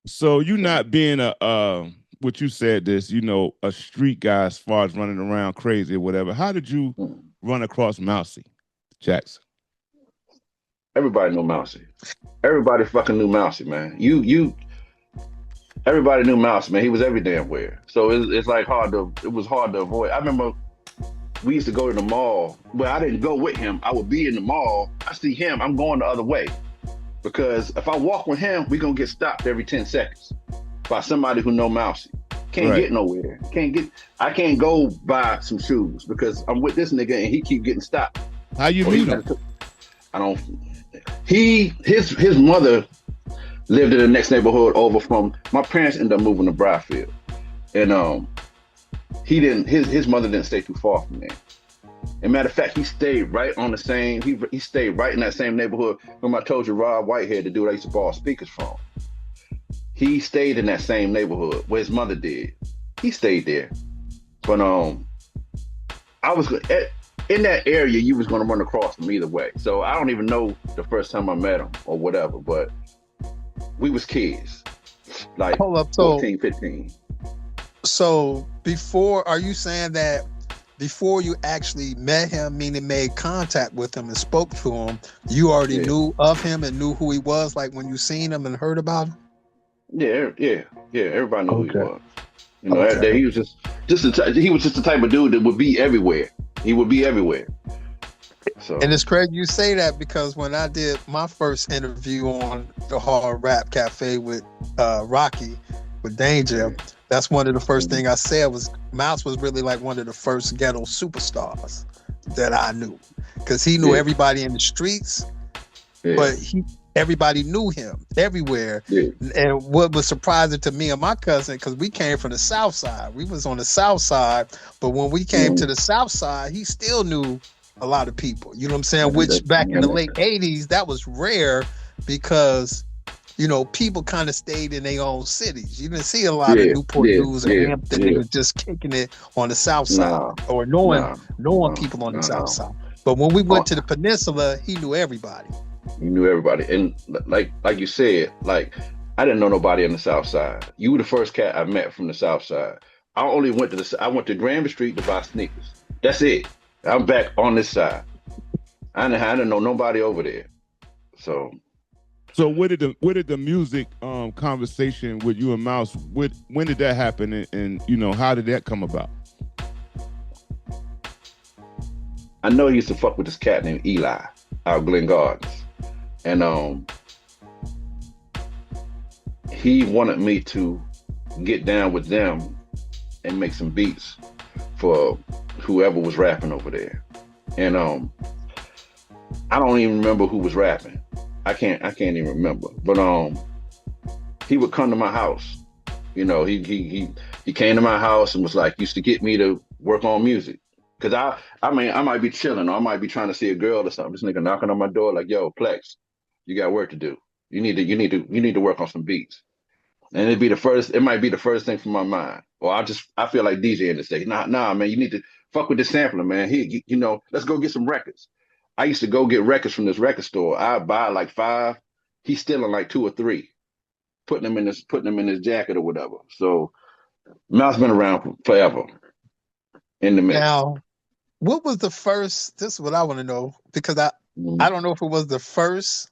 So you not being a what you said this, a street guy as far as running around crazy or whatever. How did you Mm. run across Mousie Jackson? Everybody knew Mousie. Everybody fucking knew Mousie, man. Everybody knew Mousie, man. He was every damn where. So it's like it was hard to avoid. I remember we used to go to the mall. Well, I didn't go with him. I would be in the mall. I see him. I'm going the other way because if I walk with him, we gonna get stopped every 10 seconds by somebody who know Mousie. Can't Right. get nowhere. Can't get. I can't go buy some shoes because I'm with this nigga and he keep getting stopped. How you Or he meet got him? to. I don't. His mother lived in the next neighborhood over from my parents. Ended up moving to Bryfield, and he didn't. His mother didn't stay too far from there. And matter of fact, he stayed right on the same. He stayed right in that same neighborhood. When I told you Rob Whitehead, the dude I used to borrow speakers from, he stayed in that same neighborhood where his mother did. He stayed there, but I was in that area. You was going to run across him either way. So I don't even know the first time I met him or whatever. But we was kids, like Hold up. 14, 15. So before, are you saying that before you actually met him, meaning made contact with him and spoke to him, you already Yeah, knew of him and knew who he was, like when you seen him and heard about him? yeah. Everybody knew who he Okay. was. You know, Okay. he was he was just the type of dude that would be everywhere. He would be everywhere. And So it's crazy you say that because when I did my first interview on the Hard Rap Cafe with Rocky, with Danger, yeah, that's one of the first mhm, thing I said was Mouse was really like one of the first ghetto superstars that I knew. Because he knew yeah, everybody in the streets, yeah, but everybody knew him everywhere. yeah, And what was surprising to me and my cousin, because we came from the south side, we was on the south side, but when we came to mm, the south side, he still knew a lot of people. You know what I'm saying? and Which that, back in the and late '80s, that was rare because people kind of stayed in their own cities. You didn't see a lot of yeah, Newport yeah, News or yeah, Hampton yeah. niggas just kicking it on the south side Nah, or knowing nah, knowing no, people on the no, south no. side. But when we Uh, went to the peninsula, he knew everybody. you knew everybody, and like you said, like I didn't know nobody on the South Side. You were the first cat I met from the South Side. I went to Granby Street to buy sneakers. That's it. I'm back on this side. I didn't know nobody over there. So So where did the music conversation with you and Mouse, when did that happen, and how did that come about? I know he used to fuck with this cat named Eli out of Glen Gardens, and he wanted me to get down with them and make some beats for whoever was rapping over there. And I don't even remember who was rapping. I can't even remember. But he would come to my house. You know, he came to my house and was like used to get me to work on music. Cause I mean I might be chilling or I might be trying to see a girl or something. This nigga knocking on my door like, yo, Plex, you got work to do. You need to work on some beats. And it might be the first thing from my mind. Or I feel like DJing this day. Nah, man, you need to fuck with this sampler, man. Here, let's go get some records. I used to go get records from this record store. I'd buy like five. He's stealing like two or three, putting them in his jacket or whatever. So Mouse been around forever in the mix. Now, what was the first? This is what I want to know because I Mhm. don't know if it was the first.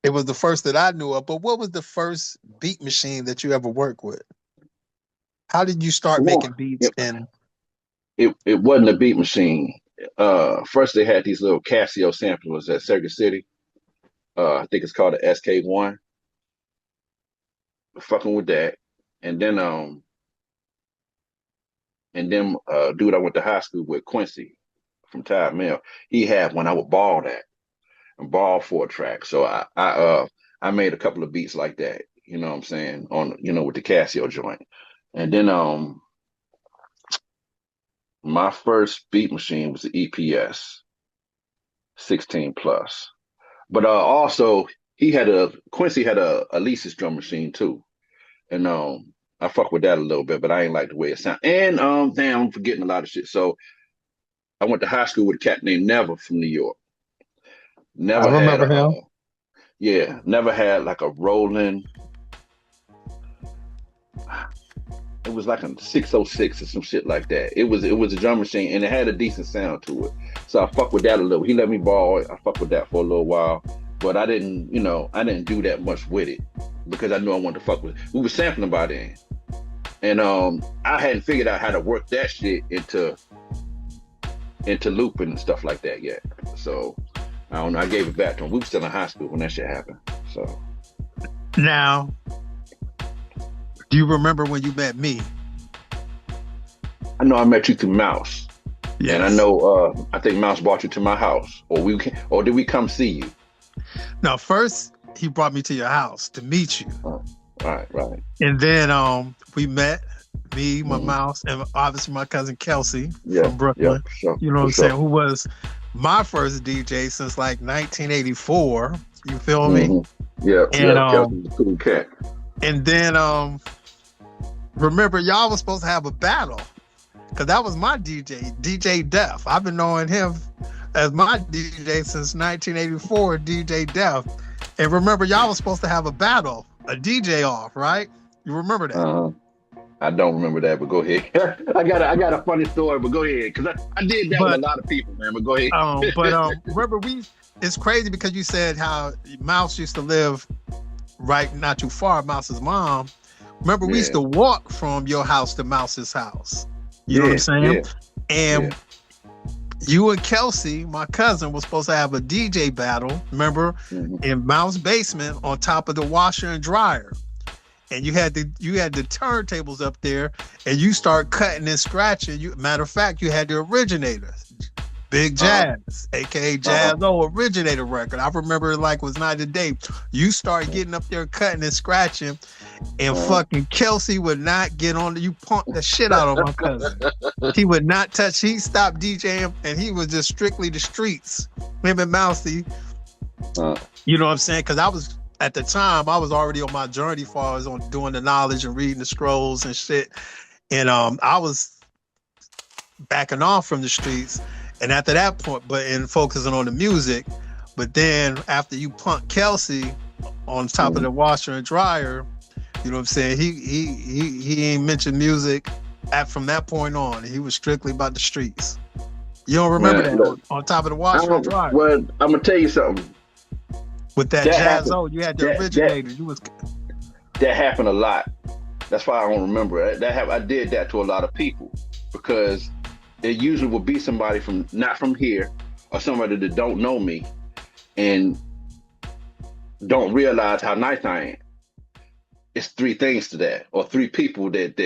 It was the first that I knew of, but what was the first beat machine that you ever worked with? How did you start Well, making beats? it, And it wasn't a beat machine. First they had these little Casio samplers at Circuit City. I think it's called the SK1. Fucking with that, and then dude I went to high school with, Quincy from Tide Mill, he had one I would ball that and ball 4 track. So I made a couple of beats like that, you know what I'm saying, on with the Casio joint. And then my first beat machine was the EPS 16 plus. But also Quincy had a Alesis drum machine too. And I fuck with that a little bit, but I ain't like the way it sound. And damn, I'm forgetting a lot of shit. So I went to high school with a cat named Never from New York. I Never had remember a him. never had like a Roland, It was like a 606 or some shit like that. It was a drum machine and it had a decent sound to it. So I fucked with that a little. He let me borrow it. I fucked with that for a little while. But I didn't do that much with it because I knew I wanted to fuck with it. We were sampling by then. And I hadn't figured out how to work that shit into looping and stuff like that yet. So I don't know. I gave it back to him. We were still in high school when that shit happened. So Now, do you remember when you met me? I know I met you through Mouse. Yes. And I know I think Mouse brought you to my house, or did we come see you? No, first he brought me to your house to meet you. Oh, right. And then we met, me, my Mouse, and obviously my cousin Kelsey from Brooklyn. Yeah, for sure. You know what I'm saying? Who was my first DJ since like 1984. You feel me? Yeah, and Kelsey's a cool cat. And then remember y'all was supposed to have a battle. Cause that was my DJ Def. I've been knowing him as my DJ since 1984, DJ Def. And remember, y'all was supposed to have a battle, a DJ off, right? You remember that? I don't remember that, but go ahead. I got a funny story, but go ahead, because I did that with a lot of people, man. But go ahead. Remember, it's crazy because you said how Mouse used to live right not too far, Mouse's mom. Remember, we used to walk from your house to Mouse's house. You know what I'm saying? Yeah. And you and Kelsey, my cousin, was supposed to have a DJ battle, remember, in Mouse basement on top of the washer and dryer. And you had the turntables up there, and you start cutting and scratching. Matter of fact, you had the originator, Big Jazz, aka Jazz O originator record. I remember it like it was night and day. You start getting up there cutting and scratching, and fucking Kelsey would not get on. You punked the shit out of my cousin. He would not touch. He stopped DJing, and he was just strictly the streets. Him and Mousie. You know what I'm saying? Because at the time, I was already on my journey as far as on doing the knowledge and reading the scrolls and shit. And I was backing off from the streets. And after that point, and focusing on the music. But then after you punk Kelsey on top of the washer and dryer, you know what I'm saying? He ain't mentioned music from that point on. He was strictly about the streets. You don't remember that on top of the washer and dryer? Well, I'm gonna tell you something. With that Jazz O, you had the originator. That happened a lot. That's why I don't remember it. I did that to a lot of people because it usually would be somebody not from here or somebody that don't know me and don't realize how nice I am. It's three things to that, or three people that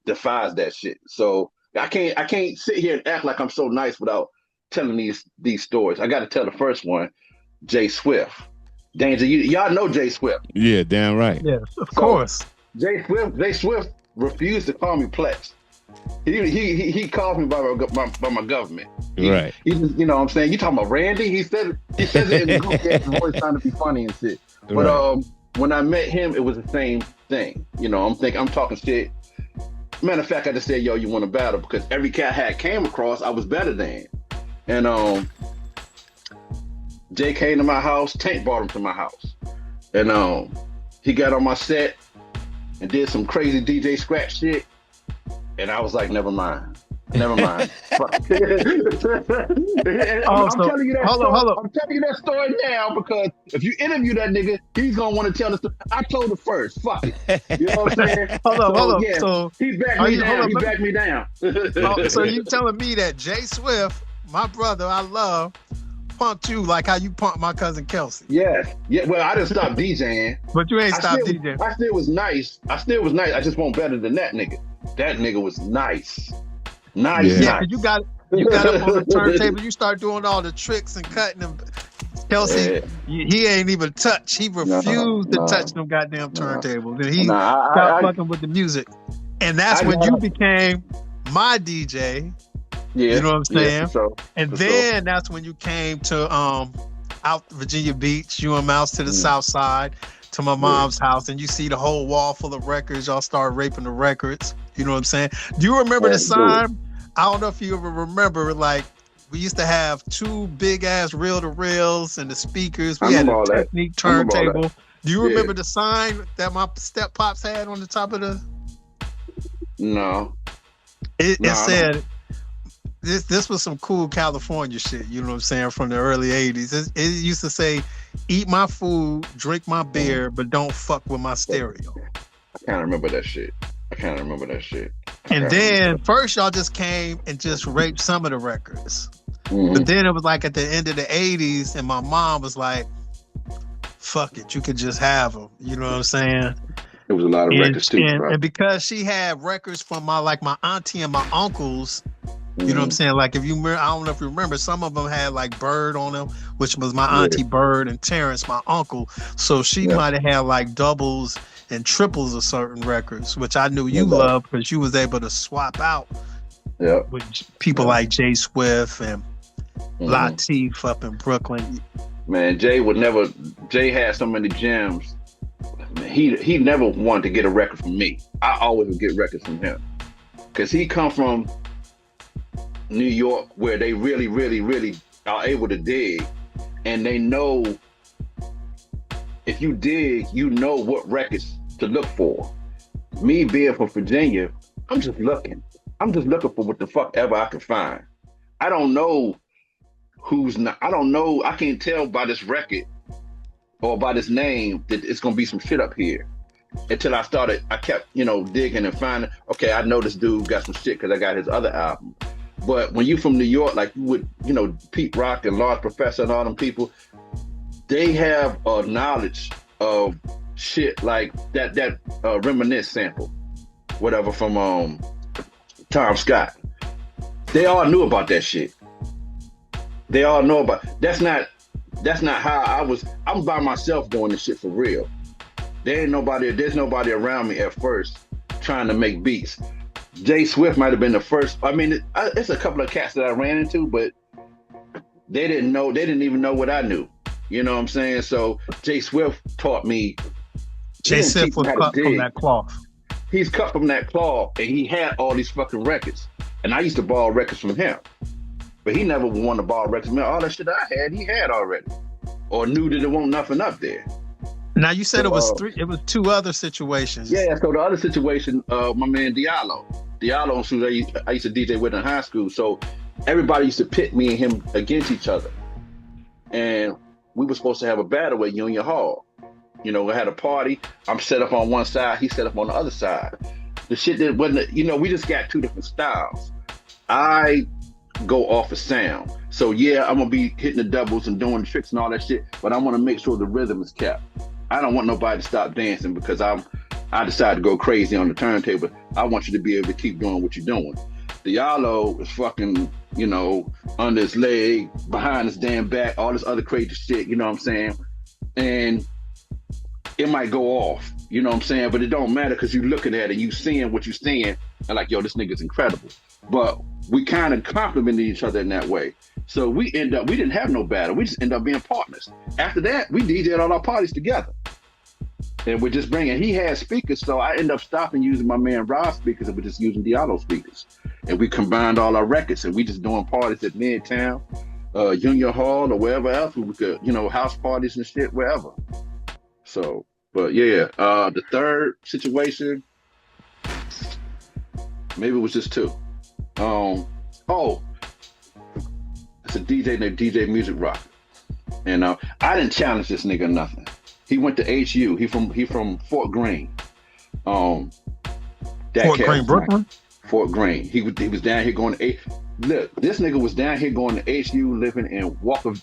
defies that shit. So I can't sit here and act like I'm so nice without telling these stories. I got to tell the first one, Jay Swift. Danger, y'all know Jay Swift. Yeah, damn right. Yeah, of course. Jay Swift refused to call me Plex. He called me by my government. Right. He just, you know what I'm saying? You talking about Randy? He says it in the group. His voice trying to be funny and shit. But when I met him, it was the same thing. You know, I'm talking shit. Matter of fact, I just said, yo, you want to battle? Because every cat I came across, I was better than. And Jay came to my house, Tank brought him to my house. And he got on my set and did some crazy DJ scratch shit. And I was like, never mind. I'm telling you that story. I'm telling you that story now because if you interview that nigga, he's gonna want to tell the story. I told it first. Fuck it. You know what I'm saying? Hold up. Yeah, so he backed me down. So you telling me that Jay Swift, my brother, I love, punked you like how you punked my cousin Kelsey? Yeah. Well, I didn't stop DJing. But you ain't stopped DJing. I still was nice. I just want better than that nigga. That nigga was nice. Yeah, you got up on the turntable. You start doing all the tricks and cutting them. Kelsey, he ain't even touch. He refused to touch them goddamn turntables. And he stopped fucking with the music. And that's when you became my DJ. Yeah, you know what I'm saying? And then that's when you came to out Virginia Beach, you and Mouse to the south side, to my mom's house, and you see the whole wall full of records. Y'all start raping the records. You know what I'm saying? Do you remember the sign? I don't know if you ever remember, like, we used to have two big ass reel-to-reels and the speakers. We had a Technique turntable. Do you remember the sign that my step pops had on the top of the? No, It no, I don't. said this was some cool California shit. You know what I'm saying, from the early '80s. It used to say, "Eat my food, drink my beer, but don't fuck with my stereo." I can't remember that shit. I can't remember that shit. I And can't remember. then first y'all just came and just raped some of the records. But Mm-hmm. then it was like at the end of the '80s, and my mom was like, "Fuck it, you could just have them." You know what I'm saying? There was a lot of And records too, and, bro. and because she had records from my auntie and my uncles, you know what I'm Mm-hmm. saying? Like if you remember, I don't know if you remember, some of them had like Bird on them, which was my Yeah, auntie Bird, and Terrence, my uncle. So she yeah, might have had like doubles and triples of certain records, which I knew no you doubt. loved because you was able to swap out Yeah, with people yeah. like Jay Swift and Mm-hmm. Latif up in Brooklyn. Man, Jay would never. Jay had so many gems. He never wanted to get a record from me. I always would get records from him because he come from New York, where they really, really, really are able to dig, and they know if you dig, you know what records to look for. Me being from Virginia, I'm just looking. I'm just looking for what the fuck ever I can find. I don't know who's not. I don't know. I can't tell by this record or by this name that it's gonna be some shit up here. Until I started, I kept, digging and finding. Okay, I know this dude got some shit because I got his other album. But when you from New York, like you would, Pete Rock and Large Professor and all them people, they have a knowledge of shit like that Reminisce sample, whatever from Tom Scott. They all knew about that shit. They all know about. That's not how I was. I'm by myself doing this shit for real. There's nobody around me at first trying to make beats. Jay Swift might have been the first. I mean, it's a couple of cats that I ran into, but they didn't know. They didn't even know what I knew. You know what I'm saying? So Jay Swift taught me. He Jay didn't Sif teach me was how to cut from dig. that cloth. He's cut from that cloth, and he had all these fucking records. And I used to borrow records from him, but he never wanted to borrow records from me. All that shit I had, he had already, or knew that there wasn't nothing up there. Now you said So it was three. It was two other situations. yeah, so the other situation, my man Diallo, who I used to DJ with in high school. So everybody used to pit me and him against each other, and we were supposed to have a battle at Union Hall. We had a party. I'm set up on one side, he set up on the other side. The shit that wasn't, we just got two different styles. I go off of sound. So yeah, I'm gonna be hitting the doubles and doing the tricks and all that shit, but I want to make sure the rhythm is kept. I don't want nobody to stop dancing because I decided to go crazy on the turntable. I want you to be able to keep doing what you're doing. Diallo is fucking, under his leg, behind his damn back, all this other crazy shit, you know what I'm saying? And it might go off, you know what I'm saying? But it don't matter because you looking at it, you seeing what you're seeing, and like, yo, this nigga's incredible. But we kind of complimented each other in that way. So we didn't have no battle. We just end up being partners. After that, we DJed all our parties together. And we're just bringing, he had speakers, so I end up stopping using my man Rob's speakers and we're just using Diallo speakers. And we combined all our records and we just doing parties at Midtown, Union Hall, or wherever else we could, house parties and shit, wherever. So, but yeah, the third situation, maybe it was just two. Oh, it's a DJ named DJ Music Rock. And I didn't challenge this nigga nothing. He went to HU. He from Fort Greene. That Fort Greene, Brooklyn. Fort Greene. He was down here going to Look, this nigga was down here going to HU, living in Walker.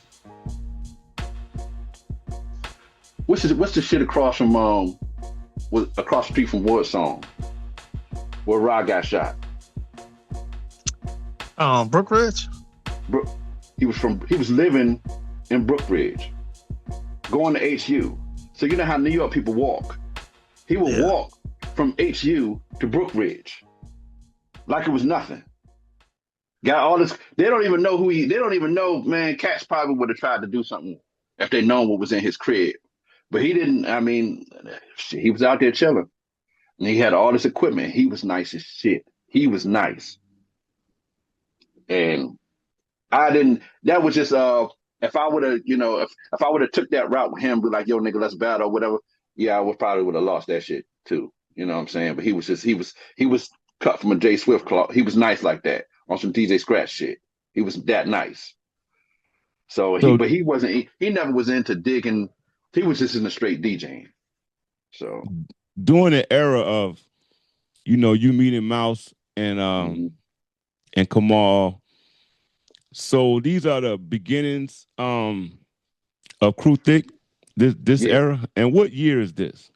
What's the shit across from across the street from Woodsong, where Rod got shot? Brookridge. He was living in Brookridge, going to HU. So you know how New York people walk. He would walk from HU to Brookridge like it was nothing. Got all this. They don't even know who he. They don't even know. Man, Cats probably would have tried to do something if they known what was in his crib, but he didn't. I mean, he was out there chilling, and he had all this equipment. He was nice as shit. He was nice, and I didn't. That was just if I would have, if I would have took that route with him, be like, yo, nigga, let's battle or whatever. Yeah, I would probably would have lost that shit too. You know what I'm saying? But he was cut from a J Swift cloth. He was nice like that on some DJ Scratch shit. He was that nice. So So but he wasn't. He never was into digging. He was just in the straight DJing. So during the era of, you meeting Mouse and Kamal, so these are the beginnings of CRU THIK, this yeah, era. And what year is this?